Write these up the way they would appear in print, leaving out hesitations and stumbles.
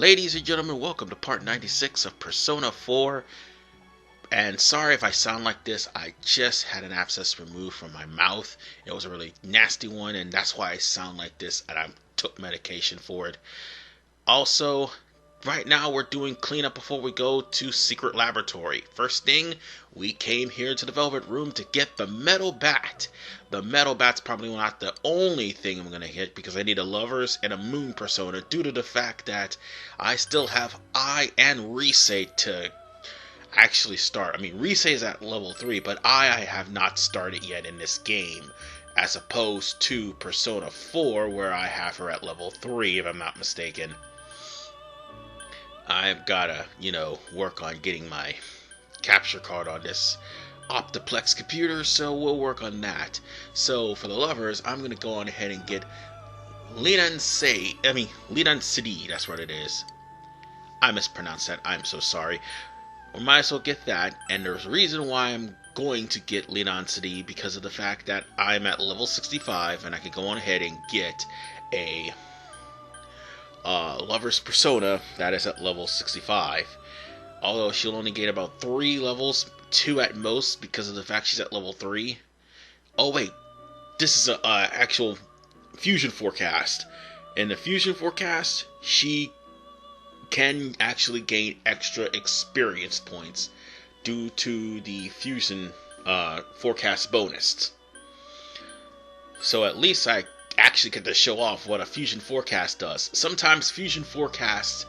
Ladies and gentlemen, welcome to part 96 of Persona 4. And sorry if I sound like this, I just had an abscess removed from my mouth. It was a really nasty one, and that's why I sound like this, and I took medication for it. Also, right now we're doing cleanup before we go to Secret Laboratory. First thing, we came here to the Velvet Room to get the Metal Bat. The Metal Bat's probably not the only thing I'm going to hit because I need a Lovers and a Moon Persona due to the fact that I still have I and Rise to actually start. I mean, Rise is at level 3, but I have not started yet in this game, as opposed to Persona 4 where I have her at level 3 if I'm not mistaken. I've gotta, work on getting my capture card on this Optiplex computer, so we'll work on that. So for the Lovers, I'm gonna go on ahead and get Linan City, that's what it is. I mispronounced that, I'm so sorry. We might as well get that, and there's a reason why I'm going to get Linan City because of the fact that I'm at level 65 and I can go on ahead and get a Lover's Persona that is at level 65. Although she'll only gain about 3 levels, 2 at most, because of the fact she's at level 3. Oh wait, this is a actual fusion forecast. In the fusion forecast, she can actually gain extra experience points due to the fusion forecast bonus. So at least I actually get to show off what a fusion forecast does. Sometimes fusion forecast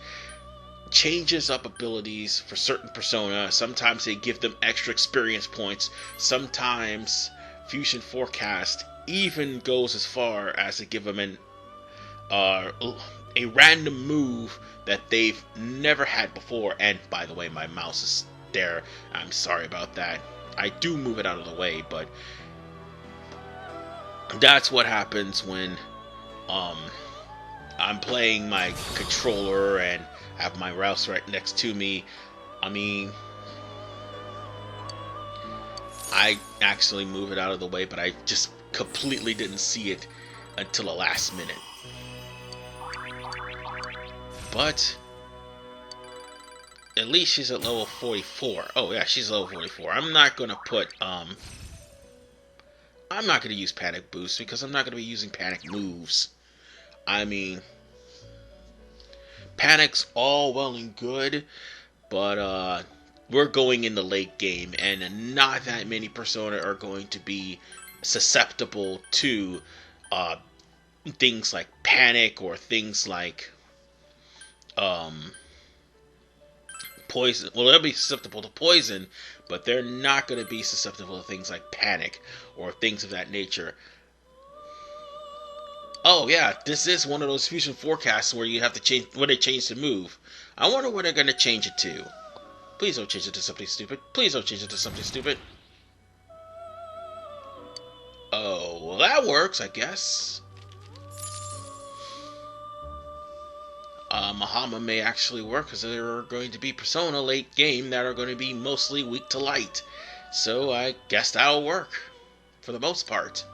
changes up abilities for certain persona. Sometimes they give them extra experience points. Sometimes fusion forecast even goes as far as to give them a random move that they've never had before. And by the way, my mouse is there. I'm sorry about that. I do move it out of the way, but that's what happens when I'm playing my controller and have my mouse right next to me. I mean, I actually move it out of the way, but I just completely didn't see it until the last minute. But at least she's at level 44. Oh yeah, she's level 44. I'm not gonna use Panic Boost because I'm not gonna be using Panic moves. I mean, Panic's all well and good, but we're going in the late game, and not that many Persona are going to be susceptible to things like Panic or things like poison. Well, they'll be susceptible to poison, but they're not going to be susceptible to things like Panic or things of that nature. Oh yeah, this is one of those fusion forecasts where you have to change, where they change the move. I wonder where they're going to change it to. Please don't change it to something stupid. Please don't change it to something stupid. Oh, well that works, I guess. Mahama may actually work because there are going to be Persona late game that are going to be mostly weak to light. So I guess that'll work for the most part.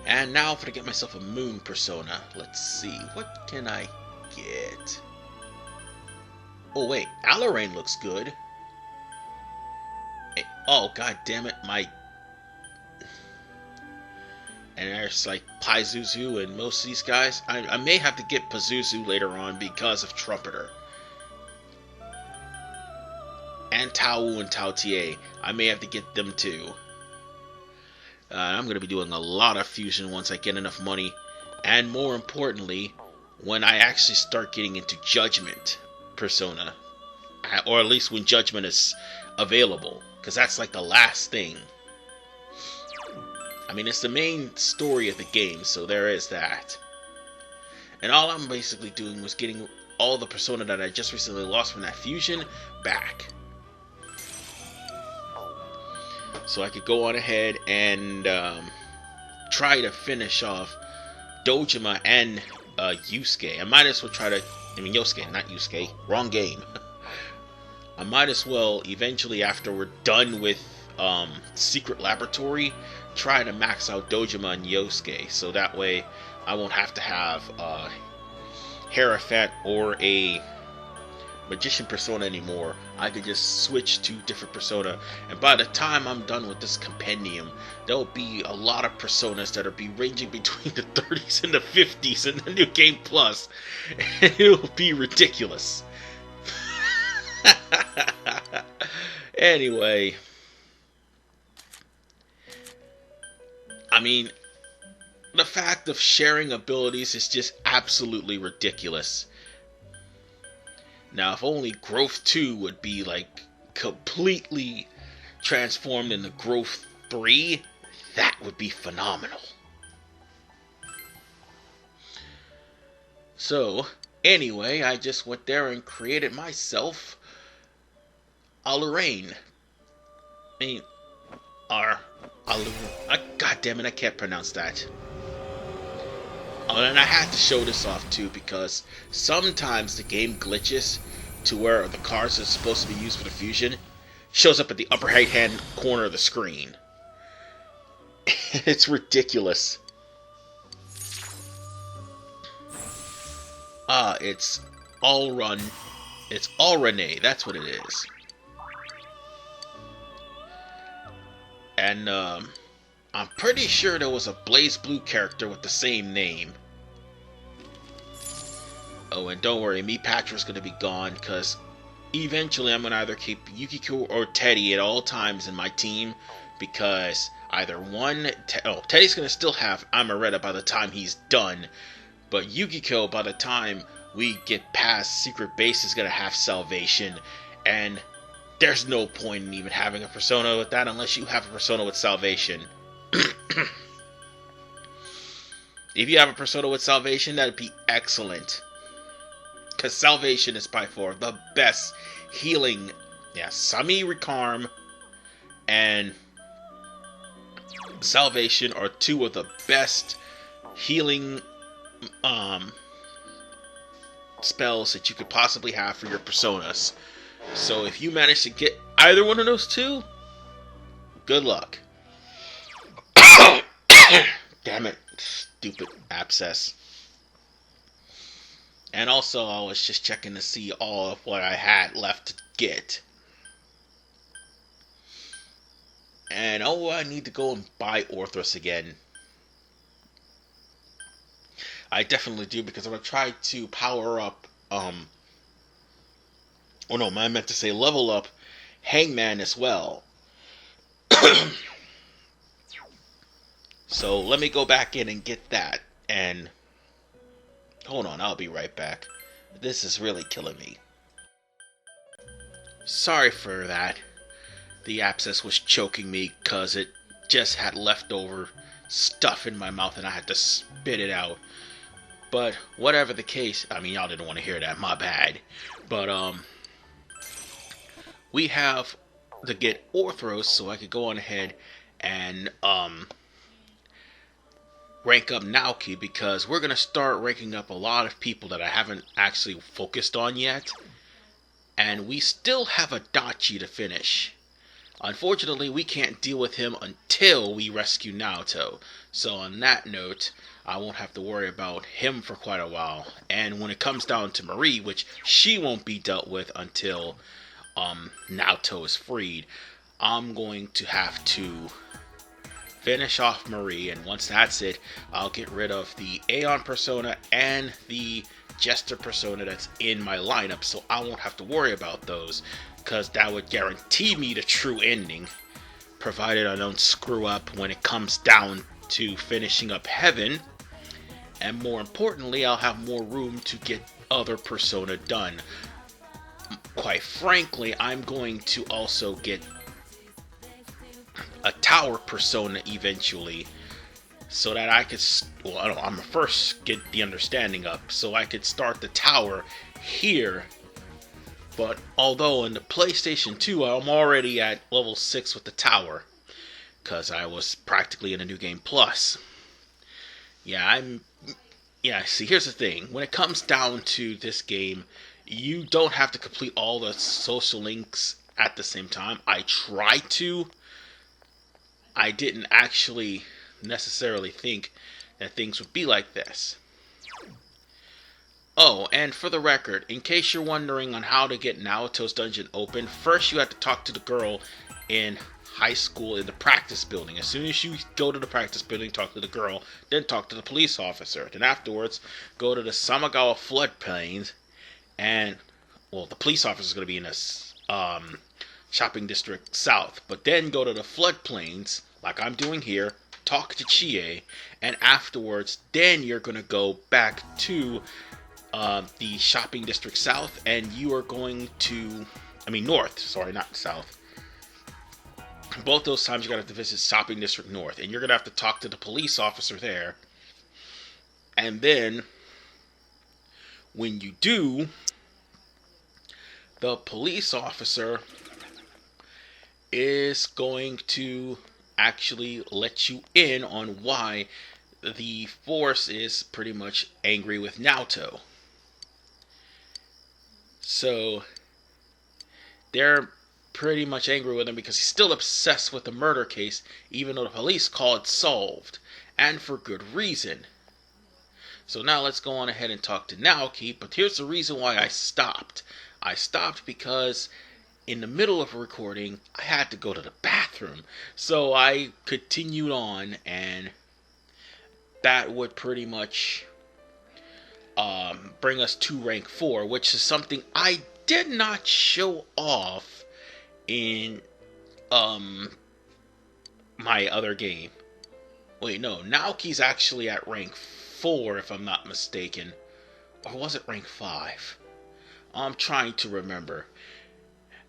And now for to get myself a Moon Persona. Let's see, what can I get? Oh wait, Alarain looks good. Hey, oh god damn it, and there's like Pazuzu and most of these guys. I may have to get Pazuzu later on because of Trumpeter. And Tao Wu and Tao Tie. I may have to get them too. I'm going to be doing a lot of fusion once I get enough money. And more importantly, when I actually start getting into Judgment Persona. Or at least when Judgment is available. Because that's like the last thing. I mean, it's the main story of the game, so there is that. And all I'm basically doing was getting all the Persona that I just recently lost from that fusion back. So I could go on ahead and try to finish off Dojima and Yusuke. I might as well try to... I mean, Yosuke, not Yusuke. Wrong game. I might as well, eventually, after we're done with Secret Laboratory, try to max out Dojima and Yosuke, so that way I won't have to have Hierophant or a Magician persona anymore. I could just switch to different persona, and by the time I'm done with this compendium, there'll be a lot of personas that'll be ranging between the 30s and the 50s in the New Game Plus, and it'll be ridiculous. Anyway, I mean, the fact of sharing abilities is just absolutely ridiculous. Now, if only Growth 2 would be like completely transformed into Growth 3, that would be phenomenal. So, anyway, I just went there and created myself a Lorraine. I mean, God damn it, I can't pronounce that. Oh, and I had to show this off too because sometimes the game glitches to where the cards that's supposed to be used for the fusion shows up at the upper right hand corner of the screen. It's ridiculous. It's all run. It's all Renee. That's what it is. And I'm pretty sure there was a Blaze Blue character with the same name. Oh, and don't worry, me Patrick's gonna be gone, because eventually I'm gonna either keep Yukiko or Teddy at all times in my team, because either one, Teddy's gonna still have Amaretta by the time he's done, but Yukiko, by the time we get past Secret Base, is gonna have Salvation, and there's no point in even having a persona with that unless you have a persona with Salvation. If you have a persona with Salvation, that'd be excellent. Because Salvation is by far the best healing. Yeah, Sami Recarm and Salvation are two of the best healing spells that you could possibly have for your personas. So if you manage to get either one of those two, good luck. Damn it, stupid abscess. And also, I was just checking to see all of what I had left to get. And I need to go and buy Orthros again. I definitely do, because I'm going to try to power up, I meant to say level up Hangman as well. So let me go back in and get that, and hold on, I'll be right back. This is really killing me. Sorry for that. The abscess was choking me because it just had leftover stuff in my mouth and I had to spit it out. But whatever the case, I mean, y'all didn't want to hear that, my bad. But we have to get Orthros so I could go on ahead and rank up Naoki, because we're going to start ranking up a lot of people that I haven't actually focused on yet. And we still have a Dachi to finish. Unfortunately, we can't deal with him until we rescue Naoto. So on that note, I won't have to worry about him for quite a while. And when it comes down to Marie, which she won't be dealt with until Naoto is freed, I'm going to have to finish off Marie, and once that's it, I'll get rid of the Aeon persona and the Jester persona that's in my lineup, so I won't have to worry about those, because that would guarantee me the true ending, provided I don't screw up when it comes down to finishing up Heaven. And more importantly, I'll have more room to get other persona done. Quite frankly, I'm going to also get a tower persona eventually, so that I could, I'm gonna first get the understanding up, so I could start the tower here. But although in the PlayStation 2, I'm already at level 6 with the tower, because I was practically in a New Game Plus. See, here's the thing. When it comes down to this game, you don't have to complete all the social links at the same time. I I didn't actually necessarily think that things would be like this. Oh, and for the record, in case you're wondering on how to get Naoto's dungeon open, first you have to talk to the girl in high school in the practice building. As soon as you go to the practice building, talk to the girl, then talk to the police officer. Then afterwards, go to the Samagawa floodplains, and, well, the police officer is going to be in this shopping district south. But then go to the floodplains, like I'm doing here, talk to Chie, and afterwards, then you're going to go back to the shopping district south, and you are going to, north, sorry, not south. Both those times you're going to have to visit shopping district north, and you're going to have to talk to the police officer there. And then, when you do, the police officer is going to actually let you in on why the force is pretty much angry with Naoto. So, they're pretty much angry with him because he's still obsessed with the murder case, even though the police call it solved, and for good reason. So now let's go on ahead and talk to Naoki, but here's the reason why I stopped. I stopped because in the middle of recording, I had to go to the bathroom. So I continued on, and that would pretty much bring us to rank 4, which is something I did not show off in my other game. Wait, no, Naoki's actually at rank 4 if I'm not mistaken. Or was it rank 5? I'm trying to remember.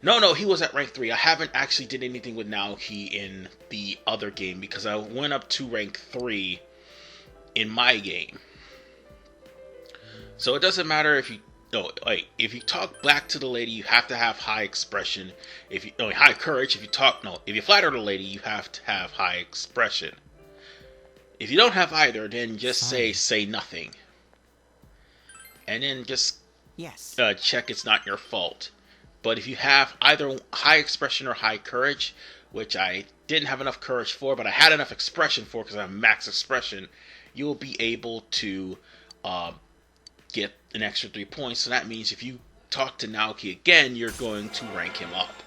No, he was at rank 3. I haven't actually did anything with Naoki in the other game because I went up to rank 3 in my game. So it doesn't matter if you talk back to the lady, you have to have high expression. High courage. If you flatter the lady, you have to have high expression. If you don't have either, then just say nothing. And then just check it's not your fault. But if you have either high expression or high courage, which I didn't have enough courage for, but I had enough expression for because I have max expression, you will be able to get an extra 3 points. So that means if you talk to Naoki again, you're going to rank him up.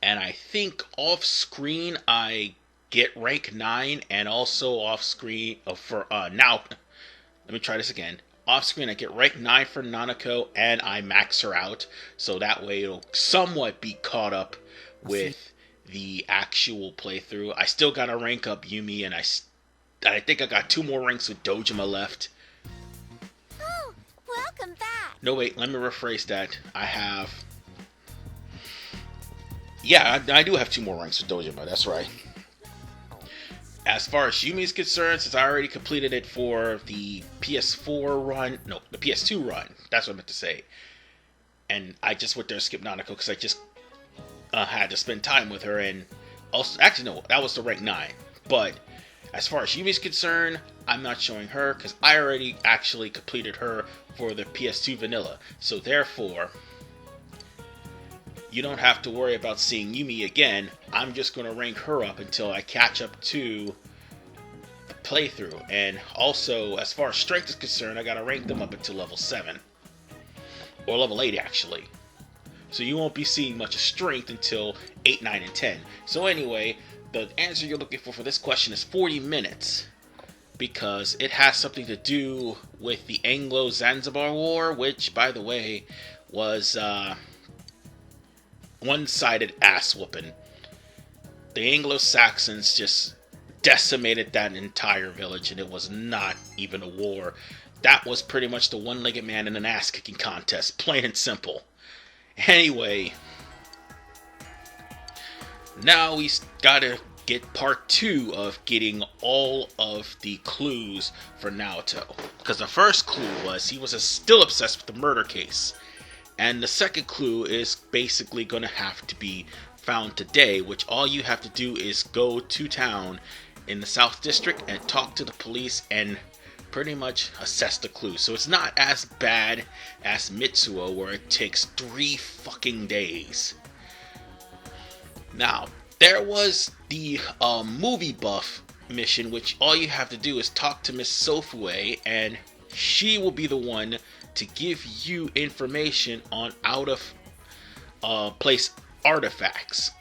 And I think off screen I get rank 9, and also off screen now. Let me try this again. Off screen I get rank 9 for Nanako, and I max her out, so that way it'll somewhat be caught up with the actual playthrough. I still gotta rank up Yumi, and I think I got 2 more ranks with Dojima left. Oh, welcome back. No, wait, let me rephrase that. I do have 2 more ranks with Dojima, that's right. As far as Yumi is concerned, since I already completed it for the PS4 run, the PS2 run, that's what I meant to say. And I just went there to skip Nanako because I just had to spend time with her, and also, actually no, that was the rank 9. But as far as Yumi's concerned, I'm not showing her because I already actually completed her for the PS2 vanilla. So therefore, you don't have to worry about seeing Yumi again. I'm just going to rank her up until I catch up to the playthrough. And also, as far as strength is concerned, I got to rank them up until level 7. Or level 8 actually. So you won't be seeing much of strength until 8, 9, and 10. So anyway, the answer you're looking for this question is 40 minutes. Because it has something to do with the Anglo-Zanzibar War, which, by the way, was one-sided ass-whooping. The Anglo-Saxons just decimated that entire village, and it was not even a war. That was pretty much the one-legged man in an ass-kicking contest, plain and simple. Anyway, now we gotta get part 2 of getting all of the clues for Naoto. Because the first clue was he was still obsessed with the murder case. And the second clue is basically going to have to be found today, which all you have to do is go to town in the South District and talk to the police and pretty much assess the clues. So it's not as bad as Mitsuo, where it takes 3 fucking days. Now, there was the movie buff mission, which all you have to do is talk to Miss Sofue, and she will be the one to give you information on out of place artifacts.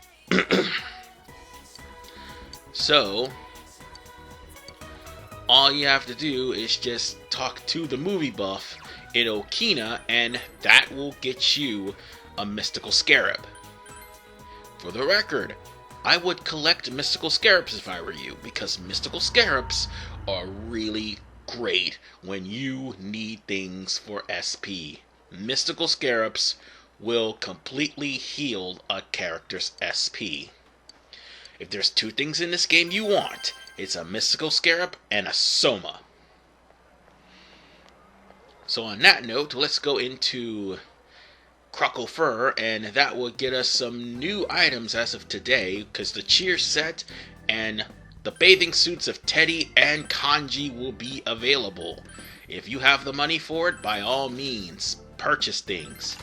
So, all you have to do is just talk to the movie buff in Okina, and that will get you a mystical scarab. For the record, I would collect mystical scarabs if I were you, because mystical scarabs are really great when you need things for SP. Mystical scarabs will completely heal a character's SP. If there's two things in this game you want, it's a mystical scarab and a soma. So on that note, let's go into Croco Fur, and that will get us some new items as of today, because the cheer set and the bathing suits of Teddy and Kanji will be available. If you have the money for it, by all means, purchase things.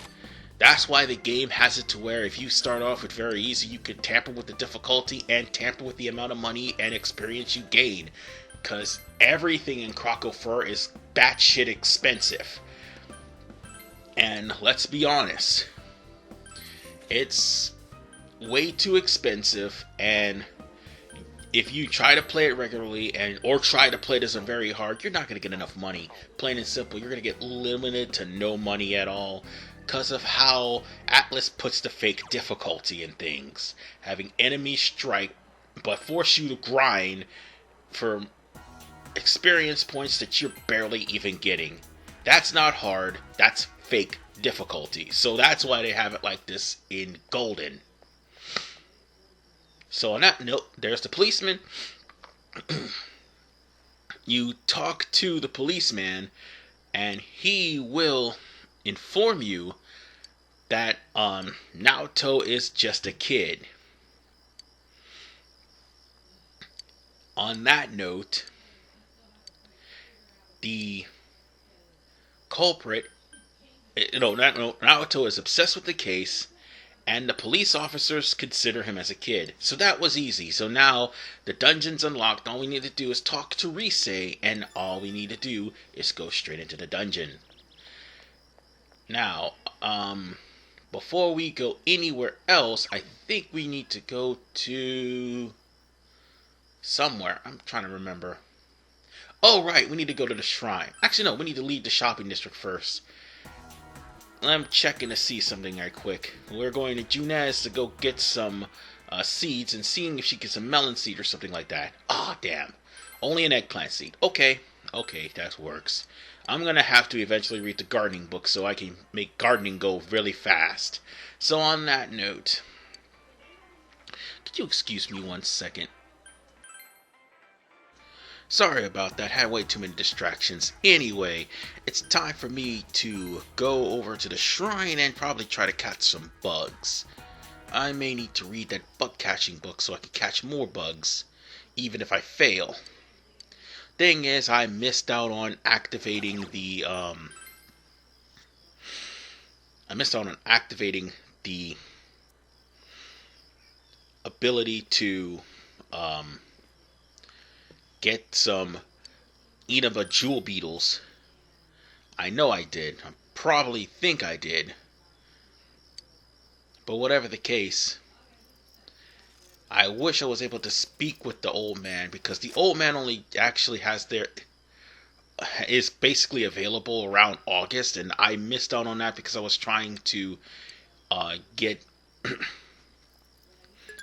That's why the game has it to where if you start off with very easy, you could tamper with the difficulty and tamper with the amount of money and experience you gain. Because everything in Croco Fur is batshit expensive. And let's be honest, it's way too expensive, and if you try to play it regularly or try to play this on very hard, you're not going to get enough money. Plain and simple, you're going to get limited to no money at all because of how Atlas puts the fake difficulty in things. Having enemies strike but force you to grind for experience points that you're barely even getting. That's not hard, that's fake difficulty. So that's why they have it like this in Golden. So on that note, there's the policeman. You talk to the policeman, and he will inform you that Naoto is just a kid. On that note, the culprit, Naoto is obsessed with the case, and the police officers consider him as a kid. So that was easy. So now the dungeon's unlocked. All we need to do is talk to Rise, and all we need to do is go straight into the dungeon. Now, before we go anywhere else, I think we need to go to somewhere. I'm trying to remember. Oh, right, we need to go to the shrine. Actually, no, we need to leave the shopping district first. I'm checking to see something right quick. We're going to Junez to go get some seeds and seeing if she gets a melon seed or something like that. Ah, damn. Only an eggplant seed. Okay, that works. I'm going to have to eventually read the gardening book so I can make gardening go really fast. So on that note, could you excuse me 1 second? Sorry about that, had way too many distractions. Anyway, it's time for me to go over to the shrine and probably try to catch some bugs. I may need to read that bug catching book so I can catch more bugs, even if I fail. Thing is, I missed out on activating the ability to get some Inaba jewel beetles. I know I did. I probably think I did. But whatever the case, I wish I was able to speak with the old man, because the old man only actually is basically available around August, and I missed out on that because I was trying to get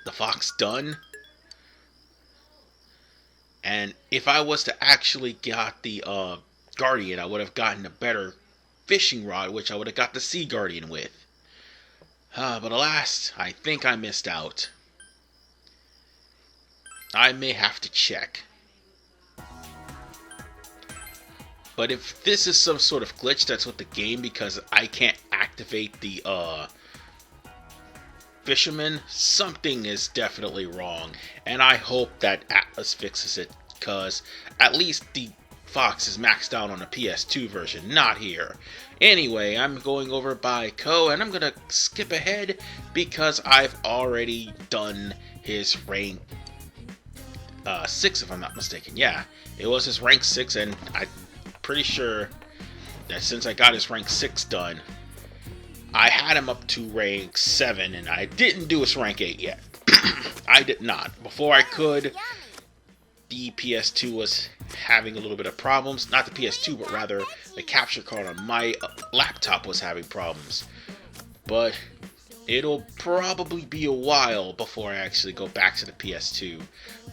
the fox done. And if I was to actually get the Guardian, I would have gotten a better fishing rod, which I would have got the Sea Guardian with. But alas, I think I missed out. I may have to check. But if this is some sort of glitch that's with the game because I can't activate the fisherman, something is definitely wrong, and I hope that Atlas fixes it, because at least the Fox is maxed out on the PS2 version, not here. Anyway, I'm going over by Ko, and I'm going to skip ahead because I've already done his rank 6, if I'm not mistaken. Yeah, it was his rank 6, and I'm pretty sure that since I got his rank 6 done, I had him up to rank 7, and I didn't do his rank 8 yet. I did not. Before I could, the PS2 was having a little bit of problems. Not the PS2, but rather the capture card on my laptop was having problems. But it'll probably be a while before I actually go back to the PS2.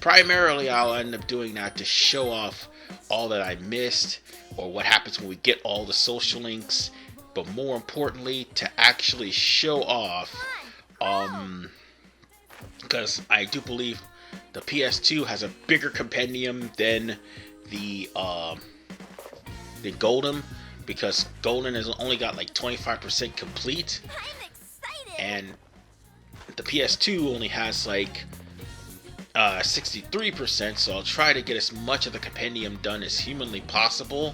Primarily, I'll end up doing that to show off all that I missed, or what happens when we get all the social links, but more importantly, to actually show off, because I do believe the PS2 has a bigger compendium than the Golden, because Golden has only got like 25% complete, and the PS2 only has like 63%, so I'll try to get as much of the compendium done as humanly possible.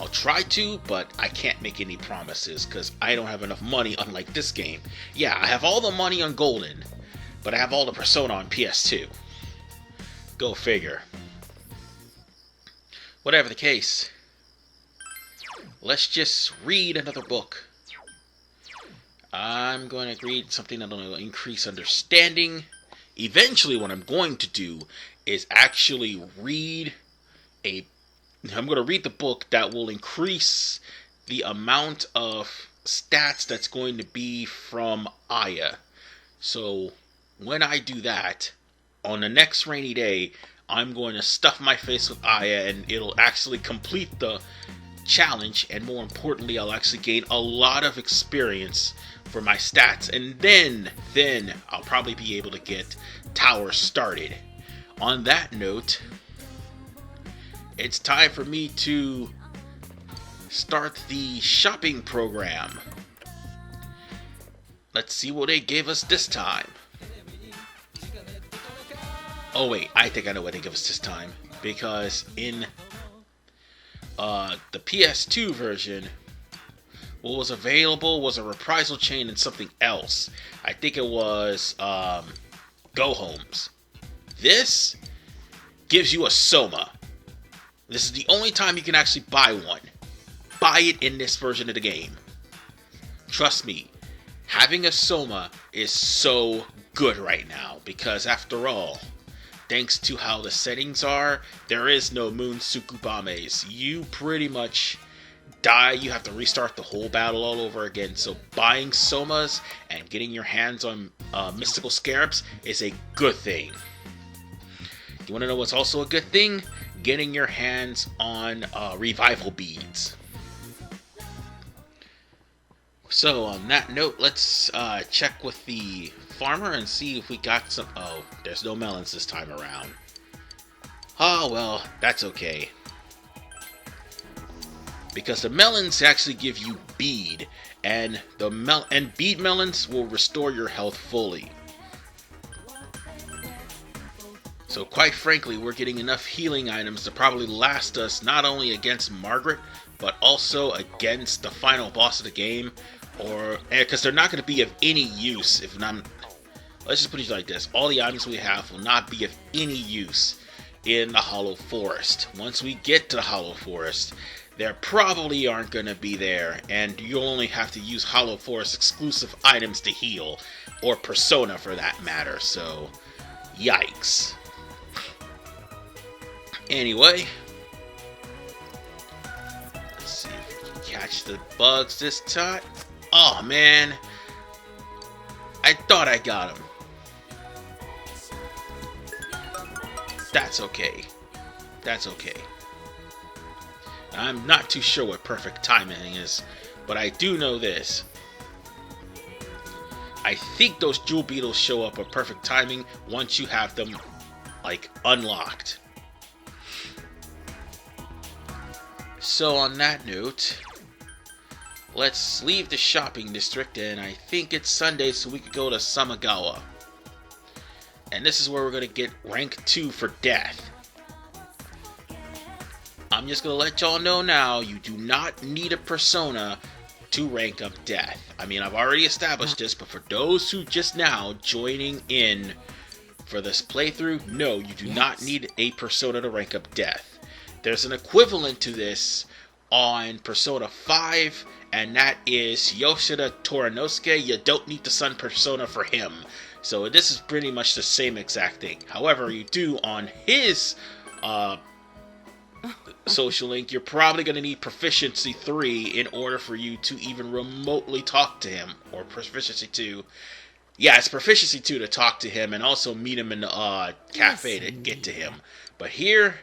I'll try to, but I can't make any promises because I don't have enough money, unlike this game. Yeah, I have all the money on Golden, but I have all the Persona on PS2. Go figure. Whatever the case, let's just read another book. I'm going to read something that will increase understanding. Eventually, what I'm going to do is actually read I'm going to read the book that will increase the amount of stats that's going to be from Aya. So, when I do that, on the next rainy day, I'm going to stuff my face with Aya, and it'll actually complete the challenge, and more importantly, I'll actually gain a lot of experience for my stats, and then I'll probably be able to get Tower started. On that note, it's time for me to start the shopping program. Let's see what they gave us this time. Oh wait, I think I know what they give us this time, because in the PS2 version, what was available was a reprisal chain and something else. I think it was Go Homes. This gives you a Soma. This is the only time you can actually buy one. Buy it in this version of the game. Trust me, having a Soma is so good right now, because after all, thanks to how the settings are, there is no Moon Sukubames. You pretty much die, you have to restart the whole battle all over again. So buying Somas and getting your hands on mystical scarabs is a good thing. You want to know what's also a good thing? Getting your hands on revival beads. So on that note, let's check with the farmer and see if we got some. Oh, there's no melons this time around. Oh well, that's okay, because the melons actually give you bead, and bead melons will restore your health fully. So quite frankly, we're getting enough healing items to probably last us not only against Margaret, but also against the final boss of the game, or because they're not going to be of any use if not. Let's just put it like this: all the items we have will not be of any use in the Hollow Forest. Once we get to the Hollow Forest, there probably aren't going to be there, and you'll only have to use Hollow Forest exclusive items to heal, or Persona for that matter. So, yikes. Anyway, let's see if we can catch the bugs this time. Oh man, I thought I got him. That's okay. That's okay. I'm not too sure what perfect timing is, but I do know this. I think those jewel beetles show up at perfect timing once you have them, like, unlocked. So on that note, let's leave the shopping district, and I think it's Sunday, so we could go to Samagawa. And this is where we're going to get rank 2 for death. I'm just gonna let y'all know now, you do not need a persona to rank up Death. I mean, I've already established this, but for those who just now joining in for this playthrough, no, you do not need a persona to rank up Death. There's an equivalent to this on Persona 5, and that is Yoshida Torinosuke. You don't need the Sun persona for him. So this is pretty much the same exact thing. However, you do on his social link, you're probably going to need Proficiency 3 in order for you to even remotely talk to him. Or Proficiency 2. Yeah, it's Proficiency 2 to talk to him and also meet him in the cafe to get to him. But here,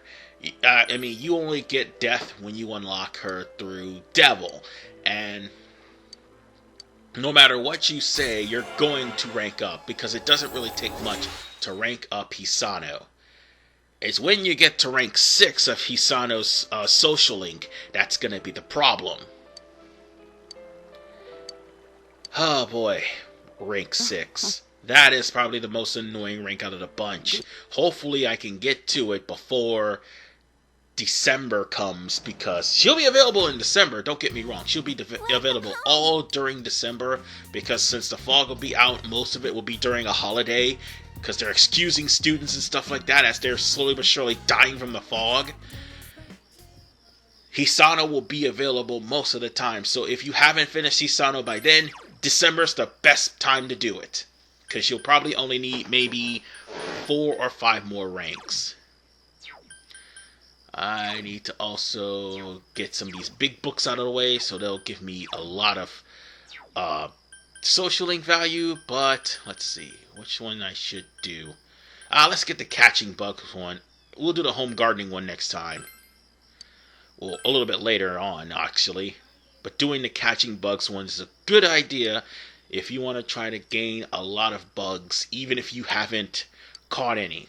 I mean, you only get Death when you unlock her through Devil. And no matter what you say, you're going to rank up, because it doesn't really take much to rank up Hisano. It's when you get to rank 6 of Hisano's social link that's going to be the problem. Oh boy, rank 6. That is probably the most annoying rank out of the bunch. Hopefully I can get to it before December comes, because she'll be available in December. Don't get me wrong, she'll be available all during December, because since the fog will be out, most of it will be during a holiday, because they're excusing students and stuff like that as they're slowly but surely dying from the fog. Hisano will be available most of the time, so if you haven't finished Hisano by then, December's the best time to do it, because you'll probably only need maybe 4 or 5 more ranks. I need to also get some of these big books out of the way, so they'll give me a lot of social link value, but let's see which one I should do. Let's get the catching bugs one. We'll do the home gardening one next time. Well, a little bit later on, actually. But doing the catching bugs one is a good idea if you want to try to gain a lot of bugs, even if you haven't caught any.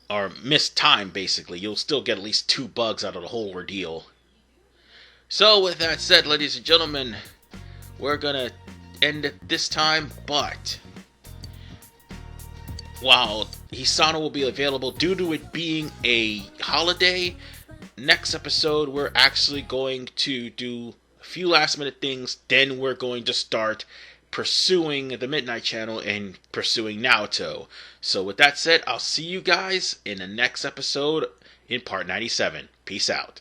Or missed time, basically. You'll still get at least 2 bugs out of the whole ordeal. So, with that said, ladies and gentlemen, we're gonna end it this time, but while Hisano will be available due to it being a holiday, next episode we're actually going to do a few last minute things, then we're going to start pursuing the Midnight Channel and pursuing Naoto. So with that said, I'll see you guys in the next episode in part 97. Peace out.